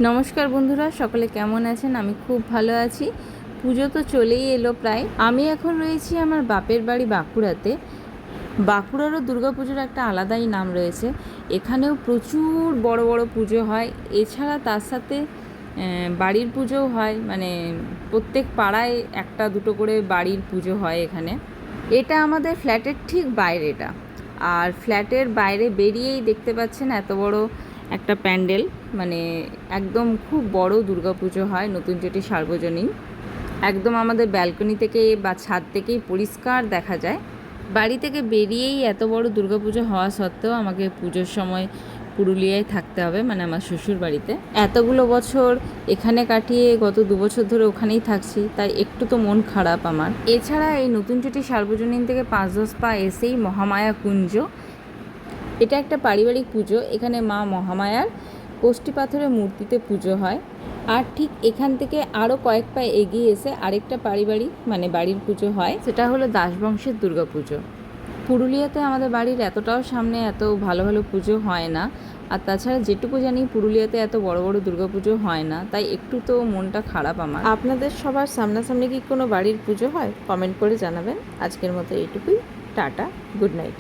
নমস্কার বন্ধুরা, সকলে কেমন আছেন? আমি খুব ভালো আছি। পুজো তো চলেই এলো প্রায়। আমি এখন রয়েছি আমার বাপের বাড়ি বাঁকুড়াতে। বাঁকুড়ারও দুর্গাপুজোর একটা আলাদাই নাম রয়েছে। এখানেও প্রচুর বড় বড় পুজো হয়। এছাড়া তার সাথে বাড়ির পুজোও হয়, মানে প্রত্যেক পাড়ায় একটা দুটো করে বাড়ির পুজো হয় এখানে। এটা আমাদের ফ্ল্যাটের ঠিক বাইরেটা। আর ফ্ল্যাটের বাইরে বেরিয়েই দেখতে পাচ্ছেন এত বড় একটা প্যান্ডেল, মানে একদম খুব বড় দুর্গাপুজো হয় নতুন যেটি সার্বজনীন। একদম আমাদের ব্যালকনি থেকে বা ছাদ থেকেই পরিষ্কার দেখা যায়। বাড়ি থেকে বেরিয়েই এত বড় দুর্গাপুজো হওয়া সত্ত্বেও আমাকে পুজোর সময় পুরুলিয়ায় থাকতে হবে, মানে আমার শ্বশুর বাড়িতে। এতগুলো বছর এখানে কাটিয়ে গত 2 বছর ধরে ওখানেই থাকছি, তাই একটু তো মন খারাপ আমার। এছাড়া এই নতুন চটি সার্বজনীন থেকে 5-10 পা এসেই মহামায়া কুঞ্জ, এটা একটা পারিবারিক পুজো। এখানে মা মহামায়ার কোষ্ঠী পাথরের মূর্তিতে পুজো হয়। আর ঠিক এখান থেকে আরও কয়েক পা এগিয়ে এসে আরেকটা পারিবারিক মানে বাড়ির পুজো হয়, সেটা হলো দাসবংশের দুর্গা পুজো। পুরুলিয়াতে আমাদের বাড়ির এতটাও সামনে এত ভালো ভালো পুজো হয় না। আর তাছাড়া যেটুকু জানি পুরুলিয়াতে এত বড় বড় দুর্গা পুজো হয় না, তাই একটু তো মনটা খারাপ আমার। আপনাদের সবার সামনাসামনি কি কোনো বাড়ির পুজো হয়? কমেন্ট করে জানাবেন। আজকের মতো এইটুকুই। Tata, good night.